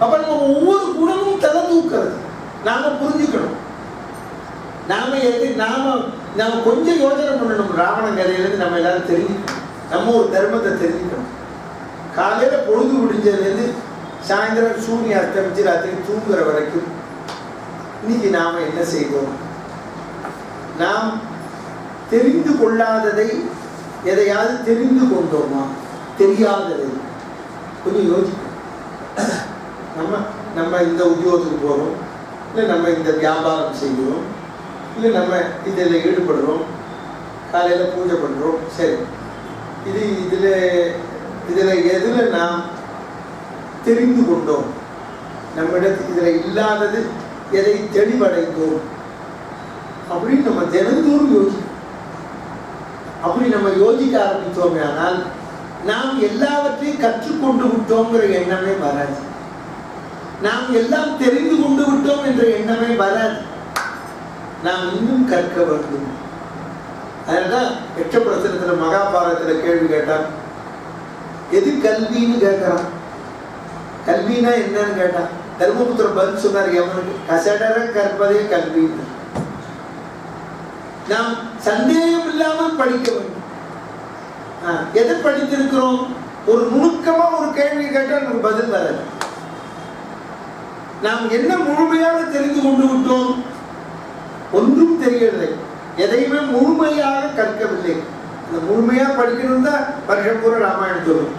அப்ப நம்ம ஒவ்வொரு குணமும் தலை தூக்கிறது நாம புரிஞ்சுக்கணும். நாம கொஞ்சம் யோசனை பண்ணணும். ராவணன் கதையிலேருந்து நம்ம எல்லாரும் தெரிஞ்சுக்கணும். நம்ம ஒரு தர்மத்தை தெரிஞ்சுக்கணும். காலையில பொழுது முடிஞ்சதுலேருந்து சாயந்தரம் சூரியன் அஸ்தமிச்சு ராத்திரி தூங்குற வரைக்கும் இன்னைக்கு நாம என்ன செய்தோம்? நாம் தெரிந்து கொள்ளாததை எதையாவது தெரிந்து கொண்டோமா? தெரியாததை கொஞ்சம் யோசிக்கணும். நம்ம இந்த உத்தியோகத்துக்கு போகிறோம், இல்லை நம்ம இந்த வியாபாரம் செய்கிறோம், இல்லை நம்ம இதில் ஈடுபடுறோம், காலையில் பூஜை பண்ணுறோம். சரி, இதில் எதில் நாம் தெரிந்து கொண்டோம்? நம்மிடத்தில் இதில் இல்லாதது எதை தெளிவடைந்தோம் அப்படின்னு நம்ம தினந்தோறும் யோசிக்கணும். அப்படி நம்ம யோசிக்க ஆரம்பித்தோமே ஆனால் நாம் எல்லாவற்றையும் கற்றுக்கொண்டு விட்டோங்கிற எண்ணமே வராது. நாம் எல்லாம் தெரிந்து கொண்டு விட்டோம் என்ற எண்ணமே வராது. நாம் இன்னும் கற்க வேண்டும். அதனால்தான் யட்சபிரசனத்தில் மகாபாரதத்தில் கேள்வி கேட்டான். எது கல்வின்னு கேட்கிறான். கல்வினா என்னன்னு கேட்டான். தர்மபுத்திரர் பதில் சொன்னார் எவனுக்கு, கசடர கற்பதே கல்வின்னு. நாம் சந்தேகம் இல்லாமல் படிக்க வேண்டும். எதை படித்திருக்கிறோம்? ஒரு நுணுக்கமா ஒரு கேள்வி கேட்டால் நமக்கு பதில் வராது. நாம் என்ன முழுமையாக தெரிந்து கொண்டு விட்டோம்? ஒன்றும் தெரியவில்லை. எதையுமே முழுமையாக கற்கவில்லை. அந்த முழுமையாக படிக்கணும் தான் வருஷம் பூரா ராமாயணம் சொல்லணும்.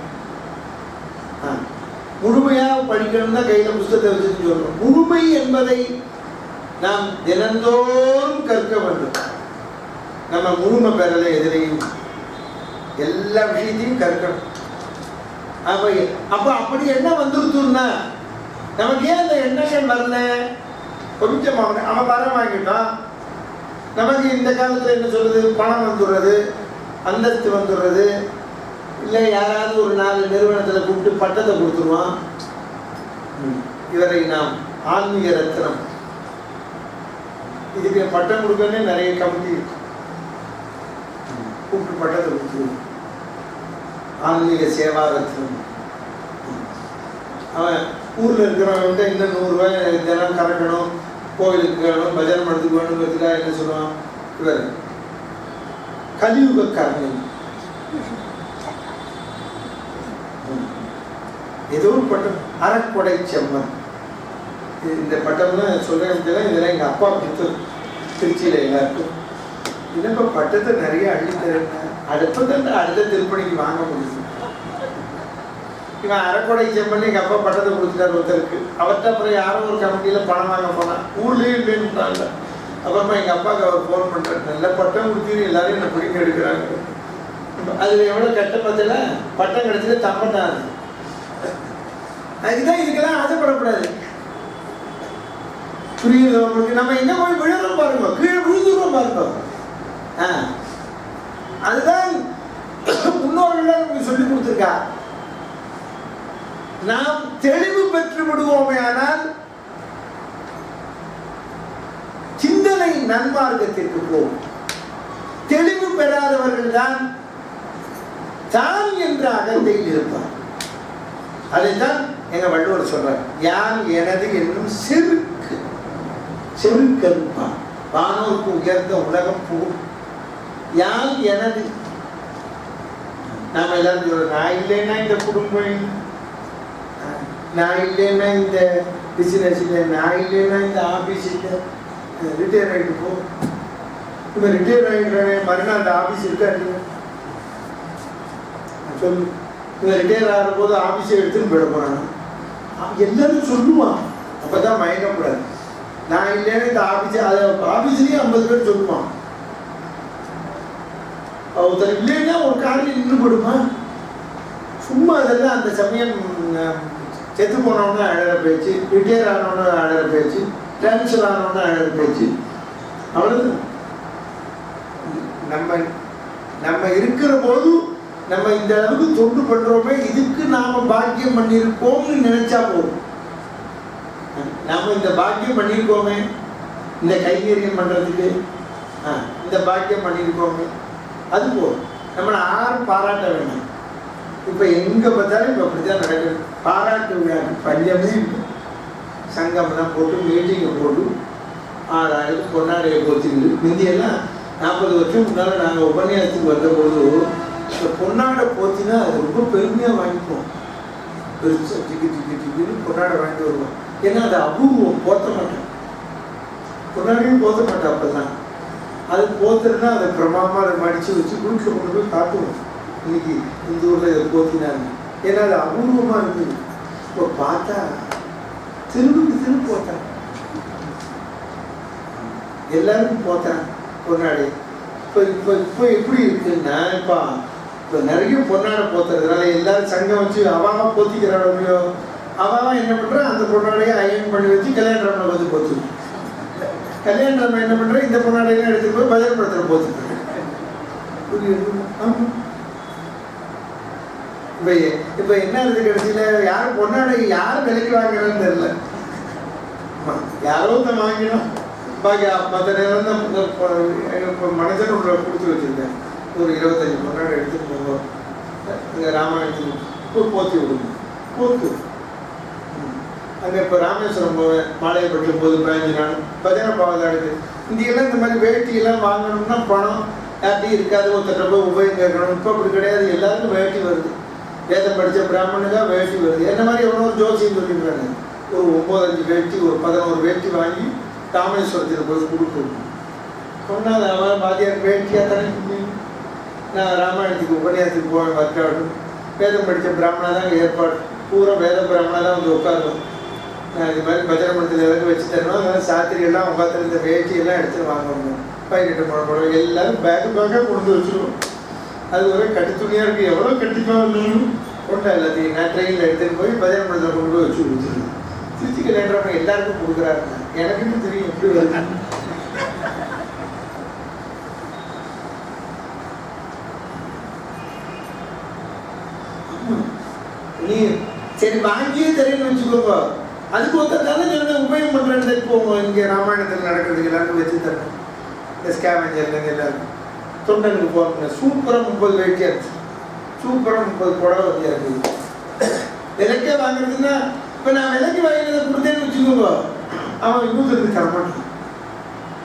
முழுமையாக படிக்கணும் தான் கையில் புத்தகத்தை வச்சுட்டு சொல்லணும். முழுமை என்பதை நாம் தினந்தோறும் கற்க வேண்டும். நம்ம முழுமை பெறலை எதிரையும் எல்லா விஷயத்தையும் கற்கணும். அப்ப அப்படி என்ன வந்துருத்துன்னா நமக்கு ஏன் அந்த எண்ணங்கள் வரல? கொஞ்சம் அவன் வர வாங்கிட்டான். நமக்கு இந்த காலத்தில் என்ன சொல்றது? பணம் வந்துடுறது, அந்தஸ்து வந்துடுறது, இல்லை யாராவது ஒரு 4 நிறுவனத்தில் கூப்பிட்டு பட்டத்தை கொடுத்துருவான். இவரை நாம் ஆன்மீக ரத்னம், இதுக்கு பட்டம் கொடுக்கவே நிறைய கமிட்டி கூப்பிட்டு பட்டத்தை கொடுத்துருவோம். ஆன்மீக சேவா ரத்னம். அவன் ஊரில் இருக்கிறவங்க இன்னும் 100 ரூபாய் தினம் கறக்கணும், கோவிலுக்கு வேணும், பஜனை மடத்துக்கு வேணுங்கிறதுக்காக என்ன சொல்லுவான்? இவர் கலியுக கர்ணன். ஏதோ ஒரு பட்டம், அறக்கொடை செம்மன். இந்த பட்டம்னு சொல்ல இதெல்லாம் எங்கள் அப்பா கொடுத்தது திருச்சியில் எல்லாருக்கும். இன்னப்போ பட்டத்தை நிறைய அள்ளி தருங்க, அடுத்த திருப்பணிக்கு வாங்க முடியும். இவன் அறக்கொடை செம்மன் எங்கள் அப்பா பட்டத்தை கொடுத்துட்டார் ஒருத்தருக்கு. அவர்கிட்ட அப்புறம் யாரும் ஒரு கமிட்டியில் பணம் வாங்க போனான். ஊர்லேயே இல்லைன்னுட்டாங்க. அப்புறமா எங்கள் அப்பாவுக்கு அவர் ஃபோன் பண்ணுறாரு, நல்ல பட்டம் கொடுத்து எல்லாரும் என்னை பிடிக்க எடுக்கிறாங்க. அதில் எவ்வளோ கஷ்டப்படல பட்டம் கிடைச்சது தம்பட்டாது. அதுதான் இதுக்கெல்லாம் ஆசைப்படக்கூடாது. புரியுது உங்களுக்கு? நம்ம எங்கே போய் விழுறோம் பாருங்க, கீழே விழுந்துருவோம் பாருங்க. அதுதான் முன்னோர்கள் நமக்கு சொல்லி கொடுத்துருக்கா. நாம் தெளிவு பெற்று விடுவோமே ஆனால் சிந்தனை நன்மார்க்கத்திற்கு போகும். தெளிவு பெறாதவர்கள் தான் தான் என்ற அகந்தையில் இருப்பார். அதைத்தான் எங்க வள்ளுவர் சொல்றார், யான் எனது என்னும் செருக்கு செருக்கருப்பான் வானோருக்கு உயர்ந்த உலகம் புகும். யான் எனது. நாம எல்லாரும் சொல்றோம், நான் இல்லைன்னா இந்த குடும்பம், நான் இல்லைன்னா இந்த பிசினஸ் இல்லை, நான் இல்லைன்னா இந்த ஆபீஸ் இல்லை. ரிட்டையர் ஆகிட்டு போ. இப்போ ரிட்டையர் ஆகிடுறானே, மறுநாள் அந்த ஆபீஸ் இருக்காரு சொல்லு. இவன் ரிட்டையர் ஆகிற போது ஆபீஸை எடுத்துன்னு போயிட போறான். எல்லாரும் சொல்லுவான். அப்பதான் மயங்கக்கூடாது. நான் இல்லைன்னா இந்த ஆபீஸ், அது ஆபீஸ்லயே 50 பேர் சொல்லுவான். ஒருத்தர் இல்லைன்னா ஒரு காரியம் நின்று போடுமா? சும்மா அதெல்லாம் அந்த சமயம் செத்து போனவொன்னே அழகிற பேச்சு, ரிட்டையர் ஆனவொன்னே அழகிற பேச்சு, டிரான்ஸ்ஃபர் ஆனவொன்னே அழகிற பேச்சு. அவ்வளவு நம்ம இருக்கிற போது நம்ம இந்த அளவுக்கு தொண்டு பண்றோமே, இதுக்கு நாம பாக்கியம் பண்ணியிருக்கோம்னு நினைச்சா போதும். நாம இந்த பாக்கியம் பண்ணியிருக்கோமே, இந்த கைங்கரியம் பண்றதுக்கு இந்த பாக்கியம் பண்ணியிருக்கோமே, அது போதும். நம்மளை யாரும் பாராட்ட வேண்டாம். இப்போ எங்கே பார்த்தாலும் இப்போ அப்படி தான் நடக்குது. பாராட்டு விழா பஞ்சமே இல்லை. சங்கம்லாம் போட்டு மீட்டிங்கை போட்டு 6000 பொன்னாடையை போச்சுக்கிட்டு. முந்தியெல்லாம் 40 வருஷம் முன்னால் நாங்கள் உபன்யாசத்துக்கு வந்தபோது இந்த பொன்னாடை போச்சுன்னா அது ரொம்ப பெருமையாக வாங்கிப்போம். பெருசாக டிக்குன்னு பொன்னாடை வாங்கிட்டு வருவோம். ஏன்னா அது அபூர்வம், போத்த மாட்டேன். பொன்னாடையும் போத்த மாட்டேன். அப்போல்லாம் அது போத்துறதுனா அதை பிரமாதமாக அதை மடித்து வச்சு வீட்டில் கொண்டு போய் காட்டுவோம். இன்னைக்கு இந்த ஊரில் இதை போத்தினாங்க. ஏன்னா அது அபூர்வமாக இருந்தது. இப்போ பார்த்தா திரும்ப போத்தாங்க. எல்லாருக்கும் போத்தாங்க பொன்னாடை. இப்போ எப்படி இருக்குன்னா இப்போ நிறைய பொன்னாடை போத்துறதுனால எல்லாரும் சங்கம் வச்சு அவாமா போத்திக்கிறாளோ அவாமா என்ன பண்ணுறா, அந்த பொன்னாடையை அயன் பண்ணி வச்சு கல்யாண ரமணை வந்து போத்துக்கணும். கல்யாண ரமணை என்ன பண்ணுறேன், இந்த பொன்னாடையெல்லாம் எடுத்துட்டு போய் பஜனை படத்தில் போத்துக்கிறேன். இப்போ என்ன இருக்கு கடைசியில், யாரும் பொன்னாடை யாரும் விலைக்கு வாங்குறான்னு தெரியல. யாரோ தான் வாங்கினோம். பாக்கி மற்ற நேரம் தான் இப்போ மனசன் ஒன்று கொடுத்து வச்சுருக்கேன். ஒரு 25 பொன்னாடை எடுத்துகிட்டு போவோம். அங்கே ராமாயணத்துக்கு இப்போ போத்தி விடுங்க. போத்து அங்கே இப்போ ராமேஸ்வரம் போவேன். மாலையப்பட்டில் போது 15 நாள் பஜனை பாவதாடுது. இந்தியெல்லாம் இந்த மாதிரி வேட்டியெல்லாம் வாங்கணும்னா பணம் யார்ட்டையும் இருக்காது. ஒருத்தட்ட போய் உபயோகம் கேட்கணும். இப்போ அப்படி கிடையாது. எல்லாருக்கும் வேட்டி வருது. வேதம் படித்த பிராமணுக்கா வேட்டி வருது. என்ன மாதிரி எவ்வளோ ஒரு ஜோசியம் சொல்லிடுறாங்க. ஒரு 9 வேட்டி, ஒரு 11 வேட்டி வாங்கி ராமேஸ்வரத்தில் போய் கொடுக்கணும். சொன்னால் அவன் பாதியார் வேட்டியாக தானே. நான் ராமாயணத்துக்கு உபன்யாசத்துக்கு போவேன். வர்க்காடும் வேதம் படித்த பிராமணா தான் ஏற்பாடு. பூரா வேத பிராமணா தான் வந்து உட்காருவோம். நான் இது மாதிரி பஜனை மண்டலத்தில் எல்லாருக்கும் வச்சு தரணும். அதனால் சாத்திரியெல்லாம் உட்காந்து இந்த வேட்டியெல்லாம் எடுத்து வாங்கணும். 18 முழம் எல்லாரும் பேக்காக கொண்டு வச்சுருவோம். அது ஒரே கட்டு துணியாக இருக்குது. எவ்வளோ கட்டிப்பாக இருந்தாலும் கொண்டா எல்லாத்தையும் நான் ட்ரெயினில் எடுத்துகிட்டு போய் பஜனை மண்டலத்தில் கொண்டு போய் வச்சு கொடுத்துருவேன். திருச்சி கல்யாணம் எல்லாருக்கும் கொடுக்குறாருங்க. எனக்குன்னு தெரியும் எப்படி வருது. நீ சரி வாங்கியே தெரியும்னு வச்சுக்கோங்க. அதுக்கு ஒருத்தாலும் நான் உபயோகம் பண்ணுறேன்னு போவோம். இங்கே ராமாயணத்தில் நடக்கிறதுக்கு எல்லாருக்கும் வச்சு தரணும். இந்த ஸ்கேவஞ்சர்லேருந்து எல்லாரும் தொண்டனுக்கு போகிறோங்க. சூப்பராக 30 வேட்டியாக இருந்துச்சு. சூப்பராக 30 புடவை வட்டியாக இருக்குது. விலைக்கே வாங்குறதுன்னா இப்போ நான் விலைக்கு வாங்கினதை கொடுத்தேன்னு வச்சுக்கோங்க, அவன் இன்னொருத்தருக்கு தரமாட்டான்.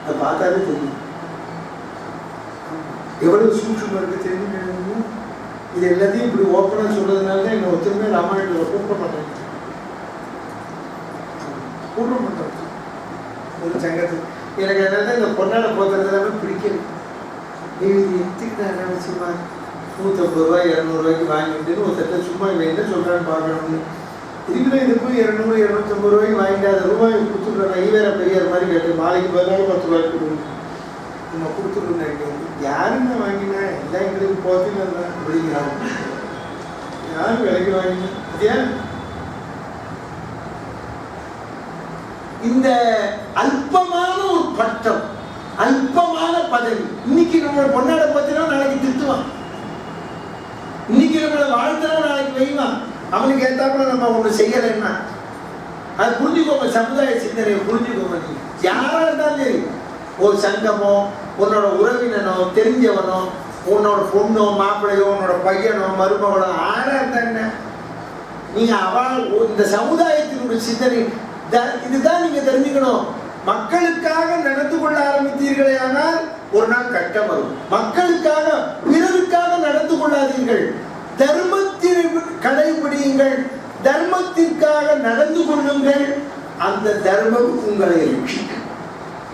அதை பார்த்தாலே தெரியும் எவ்வளோ சூட்சமாக இருக்குது தெரிஞ்சு. இது எல்லாத்தையும் இப்படி ஓப்பனாக சொல்றதுனால தான் என்னை ஒருத்தருமே ராமாயணத்தில் கூப்பிட மாட்டேன். ஒரு சங்கத்துக்கு எனக்கு அதனால தான் இந்த பொன்னாடை போக்குறது எல்லாமே பிடிக்கல. நீ இது எத்துக்கு நான் என்ன வச்சுமா 150 ரூபாய் 200 ரூபாய்க்கு வாங்கிட்டுன்னு ஒரு தட்டை சும்மா இவன் என்ன சொல்கிறான்னு பார்க்கணும்னு இதுக்குள்ள இது போய் 200 250 ரூபாய்க்கு வாங்கிட்டு ரூபாய் கொடுத்துட்றேன். ஈவேர பெரியார் மாதிரி கேட்டு மாலைக்கு பதிலாக 10 ரூபாய்க்கு கொடுக்கணும். நம்ம கொடுத்துருந்தேன். யாருங்க வாங்கினேன் எல்லாம் எங்களுக்கு போத்தினா அப்படிங்கிறாங்க. யாரும் விலைக்கு வாங்கினேன். அதே இந்த அல்பமான ஒரு பட்டம், அல்பமான பதவி. இன்னைக்கு நம்மளை பொன்னாடை பத்தினா நாளைக்கு திட்டுவான். இன்னைக்கு நம்மளை வாழ்த்தனா நாளைக்கு வைவான். அவனுக்கு ஏத்தாப்புல நம்ம ஒண்ணு செய்யலைன்னா அது புரிஞ்சுக்கோங்க. சமுதாய சிந்தனையை புரிஞ்சுக்கோங்க. நீங்க யாரா இருந்தாலும் சரி, ஒரு சங்கமோ உன்னோட உறவினனோ தெரிஞ்சவனோ உன்னோட பொண்ணோ மாப்பிள்ளையோ உன்னோட பையனோ மருமகளோ ஆரா இருந்தாங்க, நீங்க இந்த சமுதாயத்தினுடைய சிந்தனை இதுதான் நீங்க தெரிஞ்சுக்கணும். மக்களுக்காக நடந்து கொள்ள ஆரம்பித்தீர்களே ஆனால் ஒரு நாள் கட்டம் வரும். மக்களுக்காக பிறருக்காக நடந்து கொள்ளாதீர்கள். தர்மத்தினை கடைபிடியுங்கள். தர்மத்திற்காக நடந்து கொள்ளுங்கள். அந்த தர்மம் உங்களை ரட்சிக்கும்.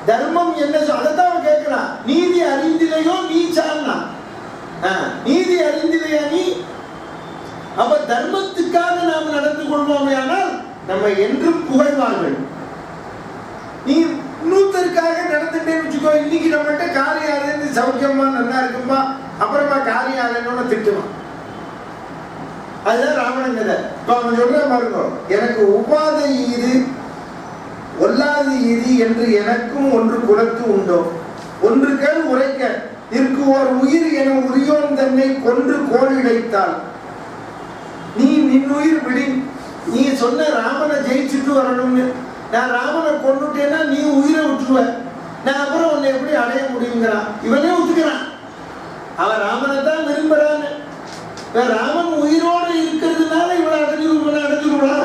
தர்மம் என்ன அதைத்தான் அவன் கேட்கிறான். நீதி அறிந்திலையோ நீ சார்னா, நீதி அறிந்திலையா நீ. அப்ப தர்மத்துக்காக நாம் நடந்து கொள்வோமே ஆனால் நம்ம என்றும் புகழ்வார்கள். நீ இன்னொருத்தருக்காக நடந்துட்டேன்னு வச்சுக்கோ. இன்னைக்கு நம்மகிட்ட காரியாலன்னு சௌக்கியமா நல்லா இருக்கும்பா, அப்புறமா காரியாலன்னு திட்டுவான். அதுதான் ராவணன் கதை. இப்ப அவன் சொல்ற பாருங்க, எனக்கு உபாதை இது ஒல்லாது இது என்று எனக்கும் ஒன்று குலத்து உண்டோ, ஒன்றுகள் உரைக்க இருக்குவோர் உயிர் என உரியோன் தன்னை கொன்று கோழிடைத்தால் நீ நின்னுயிர் விடி. நீ சொன்ன ராமனை ஜெயிச்சுட்டு வரணும்னு, நான் ராமனை கொண்டுட்டேன்னா நீ உயிரை விட்டுருவ, நான் அப்புறம் உன்னை எப்படி அடைய முடியுங்கிறான். இவனே ஒத்துக்கிறான். அவன் ராமனை தான் விரும்புறான்னு. ராமன் உயிரோடு இருக்கிறதுனால இவளை அடைஞ்சிருவா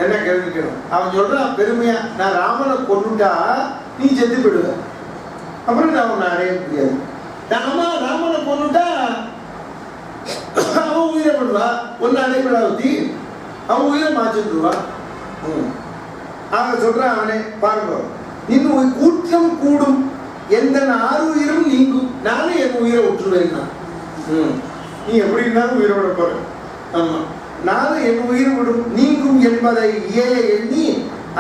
என்ன கேள்விக்கணும். அவன் சொல்றான் பெருமையா, நான் ராமனை கொண்டுட்டா நீ செத்து போயிடுவ, அப்புறம் நான் உன்னை அடைய முடியாது. ராமனை கொண்டுட்டா அவன் உயிரை விடுவா, ஒன்னு அடைபடாவதி அவன் உயிரை மாற்றிடுவா. அவன் சொல்றான், அவனே பாருங்க, இன்னும் கூற்றம் கூடும் எந்த ஆறுயிரும் நீங்கும், நானும் என் உயிரை விட்டுருவேன். நீ எப்படி இருந்தாலும் உயிரை விட போற. ஆமா, நானும் என் உயிர் விடும் நீங்கும் என்பதை எண்ணி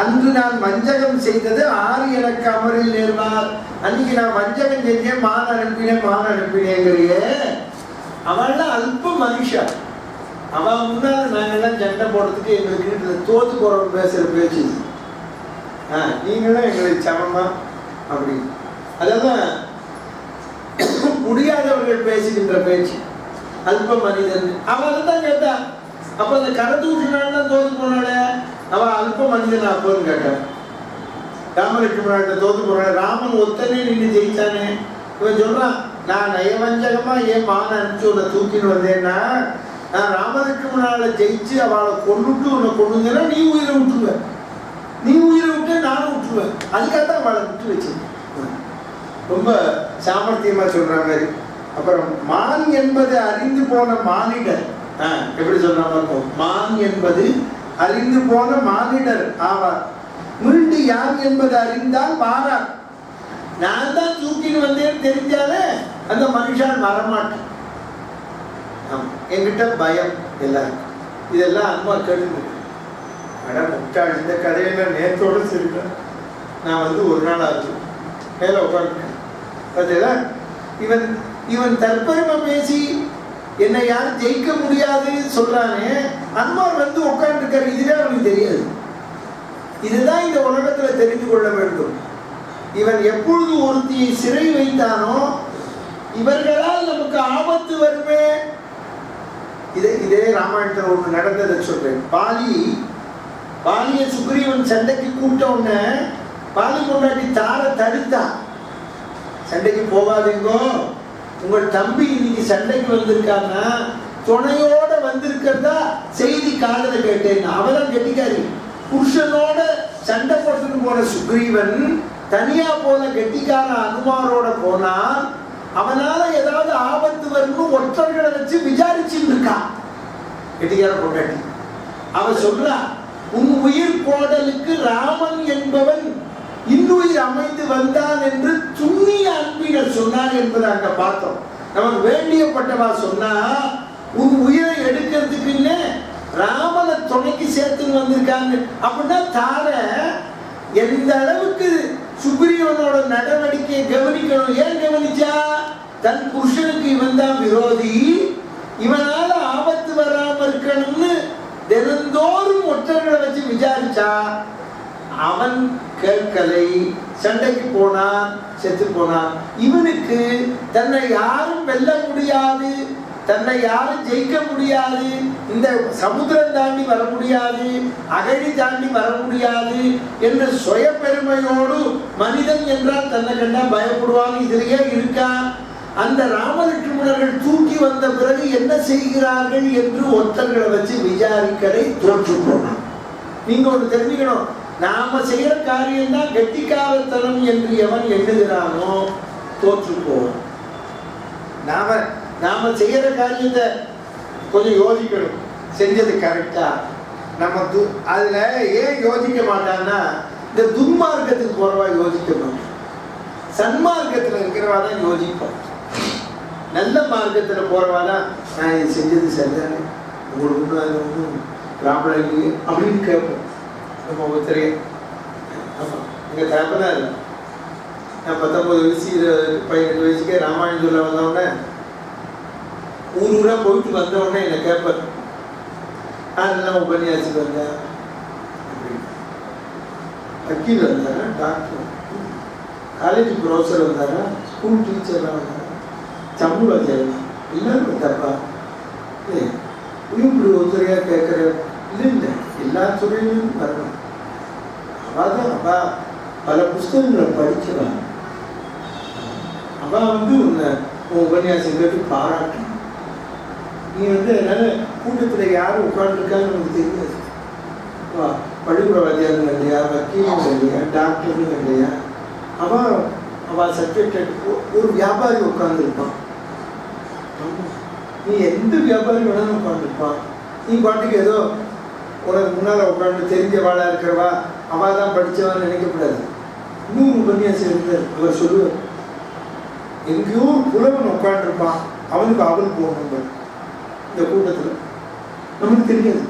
அன்று நான் வஞ்சகம் செய்தது ஆறு எனக்கு அமரில் நேர்வார். அன்னைக்கு நான் வஞ்சகம் செஞ்சேன், மான அனுப்பினேங்கிறியே. அவள்லாம் அல்ப மனுஷா. அவன் முன்னால நாங்கெல்லாம் சண்டை போடுறதுக்கு எங்களுக்கு வீட்டுல தோத்து போறவங்க பேசுற பேச்சு. நீங்களும் எங்களுக்கு சமமா அப்படி, அதெல்லாம் முடியாதவர்கள் பேசுகின்ற பேச்சு. அல்ப மனிதன் அவன் தான் கேட்டா. அப்ப அந்த கரதூஷணால தோத்து போனால அவன் அல்ப மனிதன் அப்போன்னு கேட்டான். ராமலட்சுமண தோத்து போனால ராமன் ஒத்தனே நின்று ஜெயிச்சானே. இவன் சொல்றான், நான் நயவஞ்சகமா ஏன் மான அனுப்பிச்சு உன்னை தூக்கின்னு வந்தேன்னா, நான் ராமலட்சுமணால ஜெயிச்சு அவளை கொண்டுட்டு உன்னை கொண்டுங்கன்னா நீ உயிரை விட்டுருவேன், நீ உயிரை விட்டு நானும் விட்டுருவேன். அதுக்காக அவளை விட்டு வச்சிருக்கேன். ரொம்ப சாமர்த்தியமா சொல்ற மாதிரி. அப்புறம் மான் என்பது அறிந்து போன மானிடர். எப்படி சொல்றாங்க, மான் என்பது அறிந்து போன மானிடர் ஆவார். மீண்டு யார் என்பது அறிந்தால் மாறார். நான் தான் தூக்கிட்டு வந்தேன்னு தெரிஞ்சாலே அந்த மனுஷன் வரமாட்டேன். என்கிட்ட பயம் எல்லாருக்கும். இதெல்லாம் அம்மா கேட்டு முட்டாள். இந்த கதையெல்லாம் நேற்றோட சொல்லிட்டேன். நான் ஒரு நாள் ஆச்சு மேல உட்காந்துட்டேன். பார்த்தீங்களா, இவன் தற்பெருமை பேசி என்னை யாரும் ஜெயிக்க முடியாது சொல்றானே. அன்மார் உட்கார்ந்துருக்காரு. இதுவே அவனுக்கு தெரியாது. இதுதான் இந்த உலகத்துல தெரிந்து கொள்ள வேண்டும். இவன் எப்பொழுது ஒருத்தியை சிறை வைத்தானோ இவர்களால் நமக்கு ஆபத்து வருமே. இதே ராமாயணத்துல ஒண்ணு நடந்ததை சொல்றேன். பாலிய சுக்ரீவன் சண்டைக்கு கூட்ட உடனே பாலி கொண்டாடி தார தடுத்தா, சண்டைக்கு போகாதீங்கோ, உங்கள் தம்பி இன்னைக்கு சண்டைக்கு வந்திருக்கான்னா துணையோட வந்திருக்கிறதா செய்தி காதல கேட்டேன். அவதான் கெட்டிக்காரி. புருஷனோட சண்டை போட்டுட்டு போன சுக்ரீவன் தனியா போன கெட்டிக்கார அனுமாரோட போனால் அவனால ஏதாவது ஆபத்து வரும்னு ஒற்றர்களை வச்சு விசாரிச்சுட்டு இருக்கான் கெட்டிக்கார பொண்டாட்டி. அவன் சொல்றா, உன் உயிர் போடலுக்கு ராமன் என்பவன் இன்னுயிர் அமைந்து வந்தான் என்று துண்ணிய அன்பினர் சொன்னார் என்பதை அங்க பார்த்தோம். நமக்கு வேண்டியப்பட்டவா சொன்னா, உன் உயிரை எடுக்கிறதுக்கு ராமனை துணைக்கு சேர்த்துன்னு வந்திருக்காங்க அப்படின்னா தார எந்த அளவுக்கு சுக்ரீவனோட நடவடிக்கையை கவனிக்கணும். ஏன் கவனிச்சா, தன் புருஷனுக்கு இவன் தான் விரோதி, இவனால ஆபத்து வராம இருக்கணும்னு தினந்தோறும் ஒற்றர்களை வச்சு விசாரிச்சா. அவன் கேட்கலை, சண்டைக்கு போனான், செத்து போனான். இவனுக்கு தன்னை யாரும் வெல்ல முடியாது, தன்னை யாரும் ஜெயிக்க முடியாது, இந்த சமுத்திரம் தாண்டி வர முடியாது, அகழி தாண்டி வர முடியாது என்ற சுய பெருமையோடு மனிதன் என்றால் தன்னை கண்டா பயப்படுவாங்க. இதுலயே இருக்கா. அந்த ராமலட்சுமணர்கள் தூக்கி வந்த பிறகு என்ன செய்கிறார்கள் என்று ஒற்றர்களை வச்சு விசாரிக்கலை தோற்று போனான். நீங்க ஒன்று தெரிஞ்சுக்கணும், நாம செய்யற காரியம் தான் கெட்டிக்காரத்தனம் என்று எவன் எண்ணுகிறானோ தோற்று போவான். நாம செய்யற காரியத்தை கொஞ்சம் யோசிக்கணும், செஞ்சது கரெக்டா. நம்ம அதுல ஏன் யோசிக்க மாட்டான்னா, இந்த துன்மார்க்கத்துக்கு போறவா யோசிக்க மாட்டோம், சன்மார்க்கத்துல இருக்கிறவா தான் யோசிப்போம். நல்ல மார்க்கத்துல போறவா தான் நான் இது செஞ்சது சரிதானே, உங்களுக்கு ஒன்றும் ப்ராப்ளம் இல்லையே அப்படின்னு கேட்போம். நம்ம ஒருத்தரே எங்க தகப்பனார், நான் 19 வயசு 18 வயசுக்கே ராமாயணம் சொல்ல வந்தவுடனே ஊரூரா போயிட்டு வந்தவுடனே என்னை கேட்பார், அதெல்லாம் உபன்யாசிக்கு வந்தேன், வக்கீல் வந்தாரா, டாக்டர், காலேஜ் ப்ரொஃபஸர் வந்தாரா, ஸ்கூல் டீச்சர்லாம் வந்தாரா, சம்பளம் எல்லாரும் தப்பா இப்படி ஒருத்தரையா கேட்குற. இல்லை எல்லா துறையிலும் வரணும். அவதான் அவ பல புஸ்தகங்களை படிக்கிறான். அவ உன்னை உன் உபன்யாசம் கேட்டு பாராட்டணும். நீ என்னால் கூட்டத்தில் யாரும் உட்காந்துருக்கான்னு நமக்கு தெரியாது. பள்ளிக்கூடவாதியாருங்க இல்லையா, வக்கீலுங்க இல்லையா, டாக்டருங்க இல்லையா, அவன் சப்ஜெக்ட் ஒரு வியாபாரி உட்காந்துருப்பான். நீ எந்த வியாபாரி வேணாலும் உட்காந்துருப்பான். நீ பாட்டுக்கு ஏதோ உனக்கு முன்னால் உட்காந்து தெரிஞ்சவாளாக இருக்கிறவா அவள் தான் படித்தவான்னு நினைக்கக்கூடாது. இன்னும் உபன்யாசம் இருந்தார். அவர் சொல்லுவார், எங்கேயோ ஒரு புலவன் உட்காந்துருப்பான், அவனுக்கு அவள் போகணும் இந்த கூட்டத்தில் நமக்கு தெரியாது.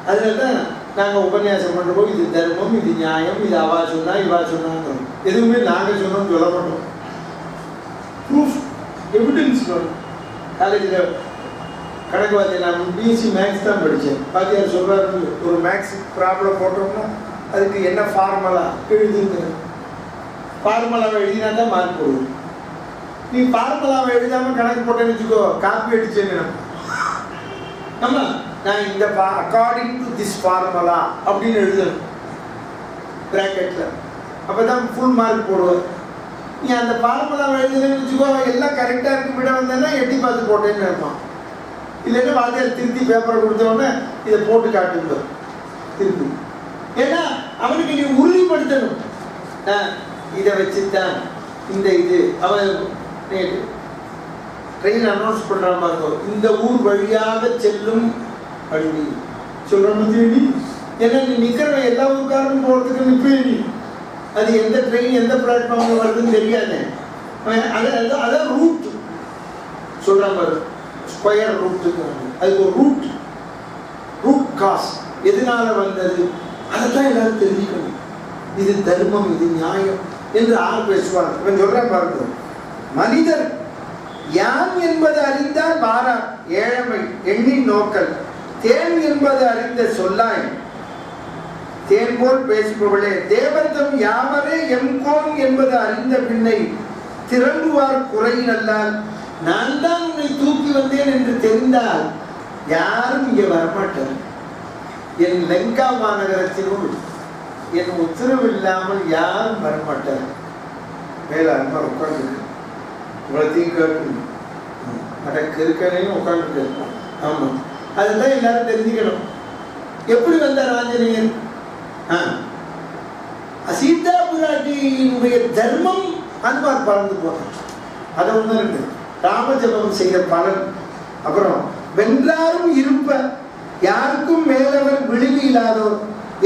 அதனால தான் நாங்கள் உபன்யாசம் பண்ணுறப்போ இது தர்மம், இது நியாயம், இது அவா சொன்னா இவா சொன்னாங்க எதுவுமே நாங்கள் சொன்னோம்னு சொல்ல மாட்டோம். ப்ரூஃப் எவிடன்ஸ் வேணும். காலேஜில் கணக்கு வாத்தியார், நான் பிஎஸ்சி மேக்ஸ் தான் படித்தேன். வாத்தியார் சொல்கிறாரு, ஒரு மேக்ஸ் ப்ராப்ளம் போட்டோம்னா அதுக்கு என்ன ஃபார்முலா எழுதுங்க. ஃபார்முலாவை எழுதினா தான் மார்க் போடுவோம். நீ ஃபார்முலாவை எழுதாமல் கணக்கு போட்டேன்னு வச்சுக்கோ, காப்பி அடிச்சேன்னு நம்ம நான் இந்த அக்கார்டிங் டு திஸ் ஃபார்முலா அப்படின்னு எழுதணும் ப்ராக்கெட்டில். அப்போ தான் ஃபுல் மார்க் போடுவேன். நீ அந்த ஃபார்முலாவை எழுதுன்னு வச்சுக்கோ, எல்லாம் கரெக்டாக இருக்கு விட வந்தேன்னா எட்டி பார்த்து போட்டேன்னு இருப்பான். இல்லைன்னா வாத்தியார் திருத்தி பேப்பரை கொடுத்தோடனே இதை போட்டு காட்டுங்க திருப்பி. ஏன்னா அவனுக்கு நீ உறுதிப்படுத்தணும், இதை வச்சுதான் இந்த இது அவன் ட்ரெயின் அனௌன்ஸ் பண்ணுறான் பாருங்க, இந்த ஊர் வழியாக செல்லும் வண்டி சொல்கிறோம் தேடி. ஏன்னா நீ நிற்கிறவன் எல்லா ஊருக்காரனும் போகிறதுக்கு நிற்பே நீ. அது எந்த ட்ரெயின் எந்த பிளாட்ஃபார்மில் வருதுன்னு தெரியாது. அதான் ரூட் சொல்கிறான் பாரு, ஸ்கொயர் ரூட்டுக்கு. அதுக்கு ஒரு ரூட் காஸ் எதனால வந்தது அதைத்தான் எல்லாரும் தெரிஞ்சுக்கணும். இது தர்மம், இது நியாயம் என்று ஆள் பேசுவாங்க. இவன் சொல்கிறேன் பாருங்க, மனிதர் யான் என்பது அறிந்தால் மாறார் ஏழமை எண்ணின் நோக்கல், தேன் என்பது அறிந்த சொல்லாய் தேன் போல் பேசுபவளே, தேவத்தம் யாவரே எம்கோன் என்பது அறிந்த பின்னை திறங்குவார் குறையினல்லால், நான் தான் உன்னை தூக்கி வந்தேன் என்று தெரிந்தால் யாரும் இங்கே வரமாட்டார். என் லங்கா மாநகரத்தினுள் என் உத்தரவு இல்லாமல் யாரும் வரமாட்டார். மேல அம்மா உட்காந்துருக்கு, உங்களைத்தையும் கேட்கணும், அடக்கு இருக்கனையும் உட்காந்துட்டு இருப்போம். ஆமாம், அதுதான் எல்லாரும் தெரிஞ்சுக்கணும். எப்படி வந்தார் ஆஞ்சநேயர்? சீதா பிராட்டியினுடைய தர்மம் அன்பார் பறந்து போனார். அதை ஒன்று இருக்கு, ராமஜபம் செய்த பலன். அப்புறம் வென்றாரும் இருப்ப யாருக்கும் மேலவர் விழுவி இல்லாதோர்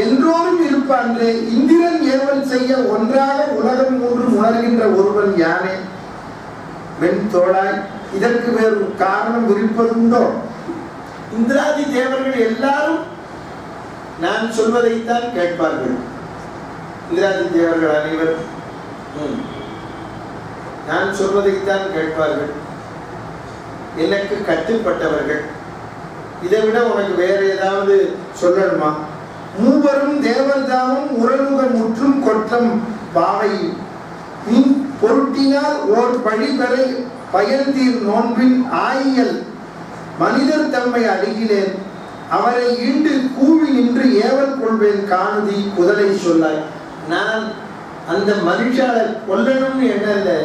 என்றோரும் இருப்பான்றே, இந்திரன் ஏவல் செய்ய ஒன்றாக உலகம் மூன்று உணர்கின்ற ஒருவன் யானே வெண் தோளாய், இதற்கு வேறு காரணம் விரிப்பதுண்டோ? இந்திராதி தேவர்கள் எல்லாரும் நான் சொல்வதைத்தான் கேட்பார்கள். இந்திராதி தேவர்கள் அனைவரும் நான் சொல்வதைத்தான் கேட்பார்கள். எனக்கு கட்டுப்பட்டவர்கள். இதை விட உனக்கு வேற ஏதாவது சொல்லணுமா? மூவரும் தேவர்தாமும் உறவுக முற்றும் கொற்றம் பாவை, நீ பொருட்டினால் ஓர் பழிவரை பயந்தீர் நோன்பின் ஆயியல், மனிதர் தம்மை அருகிலேன் அவரை ஈண்டு கூவி நின்று ஏவல் கொள்வேன் காணுதி குதலை சொல்லாய். நான் அந்த மனுஷாலை கொல்லணும்னு என்ன இல்லை,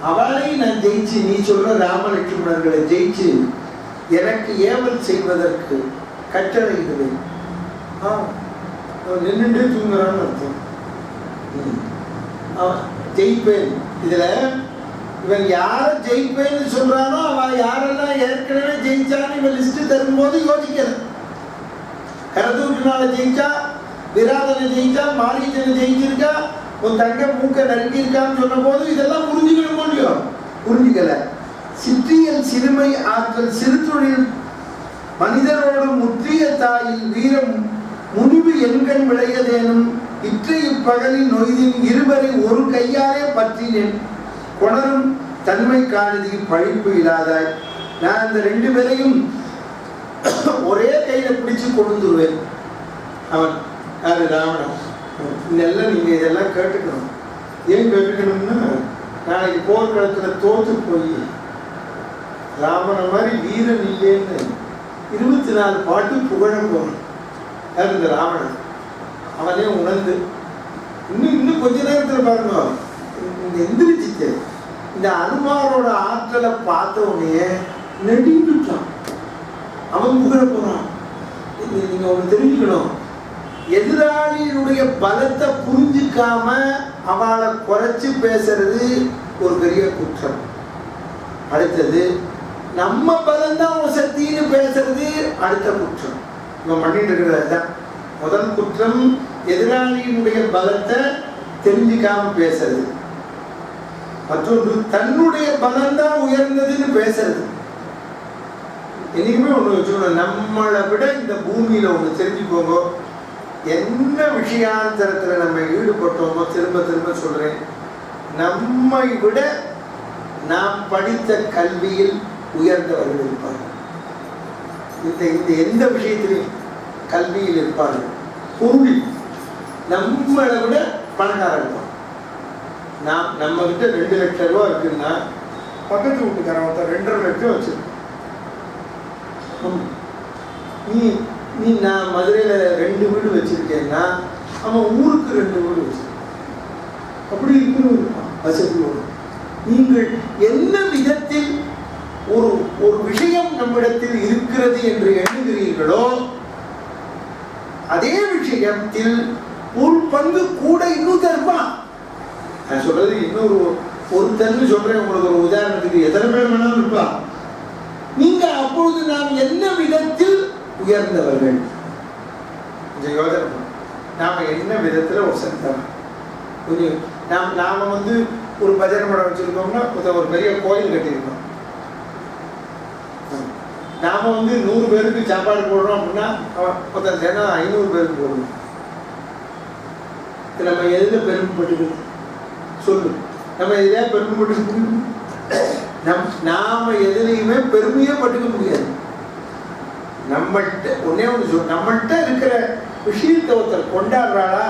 அவளை நான் ஜெயிச்சு நீ சொல்ற ராமலட்சுமணர்களை ஜெயிச்சு எனக்கு ஏவல் செய்வதற்கு கட்டளையிடுவேன். நின்றுட்டே தூங்குறான்னு அர்த்தம். அவன் ஜெயிப்பேன். இதுல இவன் யாரை ஜெயிப்பேன்னு சொல்றானோ அவன் யாரெல்லாம் ஏற்கனவே ஜெயிச்சான்னு இவன் லிஸ்ட் தரும்போது யோசிக்கணும். கரதூட்டினால ஜெயிச்சா, விராதனை ஜெயிச்சா, மாரீச்சனை ஜெயிச்சிருக்கா, உன் தங்க மூக்க நறுக்கியிருக்கான்னு சொன்ன போது இதெல்லாம் புரிஞ்சுக்கணும் முடியும். புரிஞ்சுக்கல. சிற்றியல் சிறுமை ஆற்றல் சிறுதொழில் மனிதரோடு முற்றிய தாயில் வீரம் முனிவு எண்கண் விளையதேனும் இற்றைய பகலில் நொய்தின் இருவரை ஒரு கையாலே பற்றினேன் கொணரும் தன்மை காணதியில் பழிப்பு இல்லாதாய். நான் அந்த ரெண்டு பேரையும் ஒரே கையில பிடிச்சு கொண்டுருவேன். அவன் யாரு? ராவணன். இதெல்லாம் நீங்க இதெல்லாம் கேட்டுக்கணும். ஏன் கேட்டுக்கணும்னா, நாளைக்கு போர்க்களத்துல தோத்து போய் ராவணன் மாதிரி வீரன் இல்லைன்னு 24 பாட்டு புகழ போகணும். யார்? இந்த ராவணன். அவனே உணர்ந்து இன்னும் கொஞ்ச நேரத்தில் பாருங்க, எந்திரிச்சிட்டு இந்த அனுமாரோட ஆற்றலை பார்த்த உடனே நெடிந்துட்டான். அவன் புகழ போறான். நீங்க ஒண்ணு தெரிஞ்சுக்கணும், எதிராளியினுடைய பலத்தை புரிஞ்சுக்காம அவளை குறைச்சு பேசுறது ஒரு பெரிய குற்றம். அடுத்தது, நம்ம பலம் தான் சக்தின்னு பேசுறது அடுத்த குற்றம். இவன் பண்ணிட்டு இருக்கிறது தான் முதல் குற்றம். எதிராளியினுடைய பலத்தை தெரிஞ்சுக்காம பேசுறது. மற்றொன்று, தன்னுடைய பலம் தான் உயர்ந்ததுன்னு பேசுறது. என்னைக்குமே ஒண்ணு வச்சுக்கணும், நம்மளை விட இந்த பூமியில ஒண்ணு தெரிஞ்சுக்கோங்க, என்ன விஷயாந்தரத்துல நம்ம ஈடுபட்டோமோ, திரும்ப திரும்ப சொல்றேன், நம்மை விட நாம் படித்த கல்வியில் உயர்ந்தவர்கள் இருப்பார்கள். இந்த எந்த விஷயத்திலையும் கல்வியில் இருப்பார்கள். பொருளில் நம்மளை விட பணக்காரர் இருப்பான். நம்ம கிட்ட 2 லட்சம் ரூபா இருக்குன்னா பக்கத்து வீட்டுக்காரன் 2.5 லட்சம் வச்சிருக்கோம். நீ நான் மதுரையில 2 வீடு வச்சிருக்கேன்னா அவன் ஊருக்கு 2 வீடு வச்சிருக்கான். அப்படி இருக்கிற வசதியோடு நீங்கள் என்ன விதத்தில் ஒரு விஷயம் நம்மிடத்தில் இருக்கிறது என்று எண்ணுகிறீர்களோ, அதே விஷயத்தில் ஒரு பங்கு கூட இன்னும் தருப்பான். நான் சொல்றது ஒரு தன்னு சொல்றேன். உங்களுக்கு ஒரு உதாரணத்துக்கு எத்தனை பேர் வேணாலும் இருப்பான். நீங்க அப்பொழுது நாம் என்ன விதத்தில் உயர்ந்தவர்கள் கொஞ்சம் யோசனை பண்ணும். நாம என்ன விதத்துல ஒரு சத்தம் கொஞ்சம் நாம ஒரு பஜனை படம் வச்சிருக்கோம்னா ஒரு பெரிய கோயில் கட்டியிருக்கோம். நாம 100 பேருக்கு சாப்பாடு போடுறோம் அப்படின்னா மொத்தம் சேர்ந்தா 500 பேருக்கு போடணும். நம்ம எதுல பெருமைப்பட்டுக்கிறது சொல்லு? நம்ம எதையா பெருமைப்பட்டு நாம எதுலையுமே பெருமையே பட்டுக்க முடியாது. நம்மள்கிட்ட ஒன்னே ஒன்று நம்மள்கிட்ட இருக்கிற விஷயத்தை ஒருத்தர் கொண்டாடுறாளா,